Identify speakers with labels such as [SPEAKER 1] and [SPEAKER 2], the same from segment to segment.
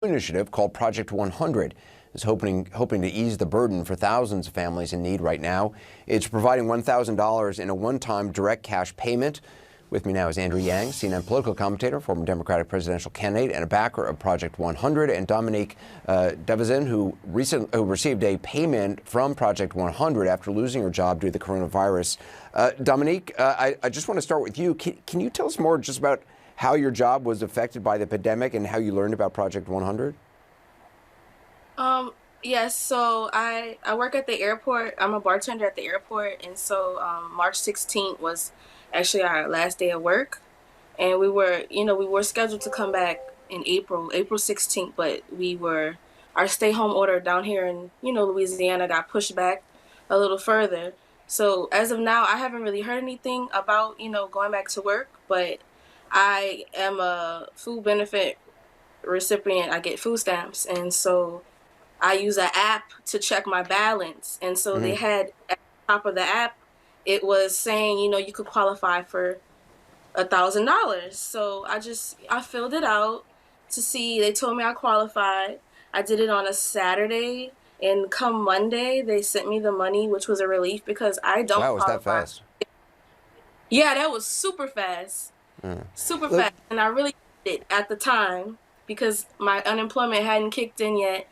[SPEAKER 1] initiative called Project 100 is hoping to ease the burden for thousands of families in need right now. It's providing $1,000 in a one-time direct cash payment. With me now is Andrew Yang, CNN political commentator, former Democratic presidential candidate, and a backer of Project 100, and Dominique Devizin, who received a payment from Project 100 after losing her job due to the coronavirus. Dominique, I just want to start with you. Can you tell us more just about how your job was affected by the pandemic and how you learned about Project 100?
[SPEAKER 2] Yes, so I work at the airport. I'm a bartender at the airport, and so March 16th was actually our last day of work, and we were scheduled to come back in April 16th, but our stay home order down here in Louisiana got pushed back a little further. So as of now, I haven't really heard anything about going back to work, but I am a food benefit recipient. I get food stamps, and so I use an app to check my balance. And so they had at the top of the app, it was saying, you could qualify for $1,000. So I filled it out to see. They told me I qualified. I did it on a Saturday, and come Monday, they sent me the money, which was a relief because I don't qualify.
[SPEAKER 1] Wow, was that fast?
[SPEAKER 2] Yeah, that was super fast. Super fast. And I really did it at the time because my unemployment hadn't kicked in yet,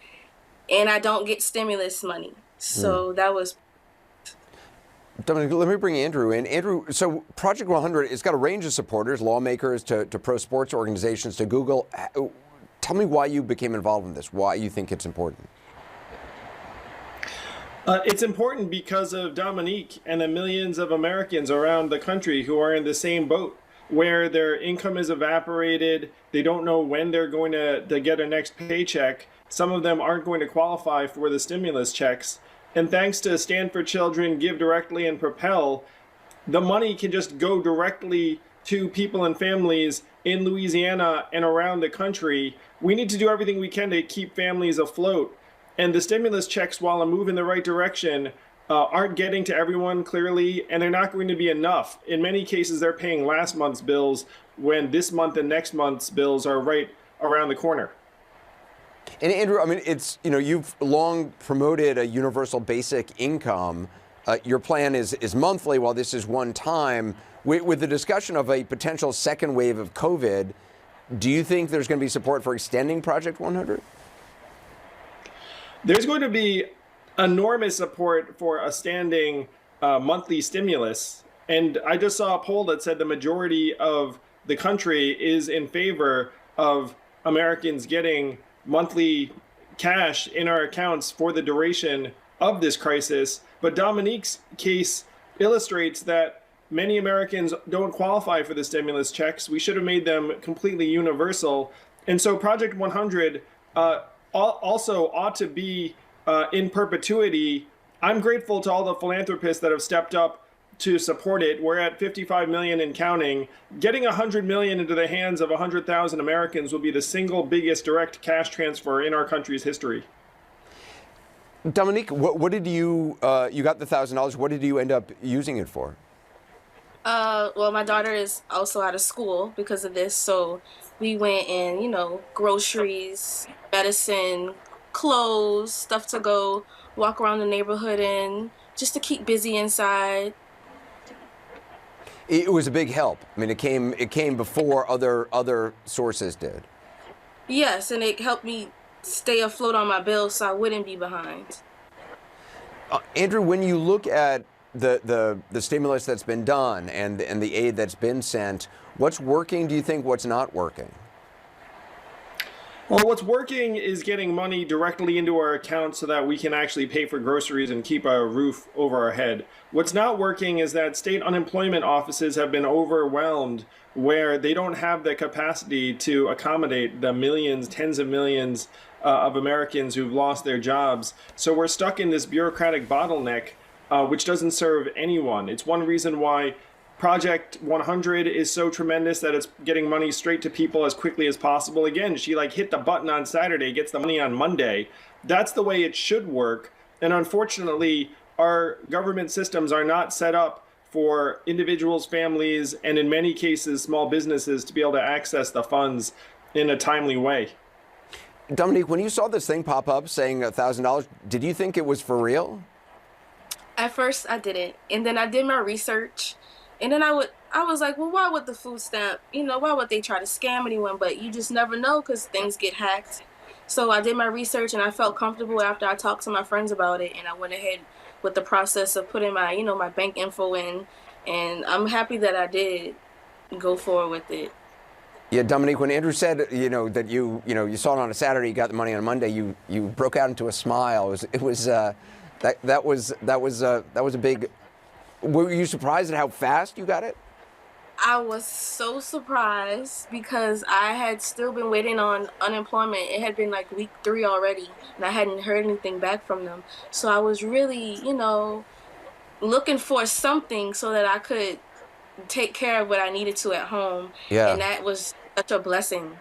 [SPEAKER 2] and I don't get stimulus money. So that was...
[SPEAKER 1] Dominic, let me bring Andrew in. Andrew, so Project 100, it's got a range of supporters, lawmakers to pro sports organizations to Google. Tell me why you became involved in this, why you think it's important.
[SPEAKER 3] It's important because of Dominique and the millions of Americans around the country who are in the same boat, where their income is evaporated. They don't know when they're going to get their next paycheck. Some of them aren't going to qualify for the stimulus checks. And thanks to Stand for Children, GiveDirectly, and Propel, the money can just go directly to people and families in Louisiana and around the country. We need to do everything we can to keep families afloat. And the stimulus checks, while a move in the right direction, aren't getting to everyone clearly, and they're not going to be enough. In many cases, they're paying last month's bills when this month and next month's bills are right around the corner.
[SPEAKER 1] And Andrew, I mean, it's, you've long promoted a universal basic income. Your plan is monthly, while this is one time. With the discussion of a potential second wave of COVID, do you think there's going to be support for extending Project 100?
[SPEAKER 3] There's going to be enormous support for a standing monthly stimulus. And I just saw a poll that said the majority of the country is in favor of Americans getting monthly cash in our accounts for the duration of this crisis. But Dominique's case illustrates that many Americans don't qualify for the stimulus checks. We should have made them completely universal. And so Project 100 also ought to be in perpetuity. I'm grateful to all the philanthropists that have stepped up to support it. We're at 55 million and counting. Getting 100 million into the hands of 100,000 Americans will be the single biggest direct cash transfer in our country's history.
[SPEAKER 1] Dominique, what did you got the $1,000? What did you end up using it for?
[SPEAKER 2] Well, my daughter is also out of school because of this, so we went in, groceries, medicine, clothes, stuff to go walk around the neighborhood in, just to keep busy inside.
[SPEAKER 1] It was a big help. I mean, it came before other sources did.
[SPEAKER 2] Yes, and it helped me stay afloat on my bills so I wouldn't be behind.
[SPEAKER 1] Andrew, when you look at the stimulus that's been done and the aid that's been sent, what's working, do you think? What's not working?
[SPEAKER 3] Well, what's working is getting money directly into our account so that we can actually pay for groceries and keep a roof over our head. What's not working is that state unemployment offices have been overwhelmed, where they don't have the capacity to accommodate the millions, tens of millions of Americans who've lost their jobs. So we're stuck in this bureaucratic bottleneck, which doesn't serve anyone. It's one reason why Project 100 is so tremendous, that it's getting money straight to people as quickly as possible. Again, she hit the button on Saturday, gets the money on Monday. That's the way it should work. And unfortunately, our government systems are not set up for individuals, families, and in many cases, small businesses to be able to access the funds in a timely way.
[SPEAKER 1] Dominique, when you saw this thing pop up saying $1,000, did you think it was for real?
[SPEAKER 2] At first, I didn't, and then I did my research, and then I was like, well, why would the food stamp? Why would they try to scam anyone? But you just never know because things get hacked. So I did my research, and I felt comfortable after I talked to my friends about it, and I went ahead with the process of putting my, my bank info in, and I'm happy that I did go forward with it.
[SPEAKER 1] Yeah, Dominique, when Andrew said, that you saw it on a Saturday, you got the money on a Monday, you broke out into a smile. It was that was a big. Were you surprised at how fast you got it?
[SPEAKER 2] I was so surprised because I had still been waiting on unemployment. It had been like week 3 already, and I hadn't heard anything back from them. So I was really, looking for something so that I could take care of what I needed to at home.
[SPEAKER 1] Yeah.
[SPEAKER 2] And that was such a blessing.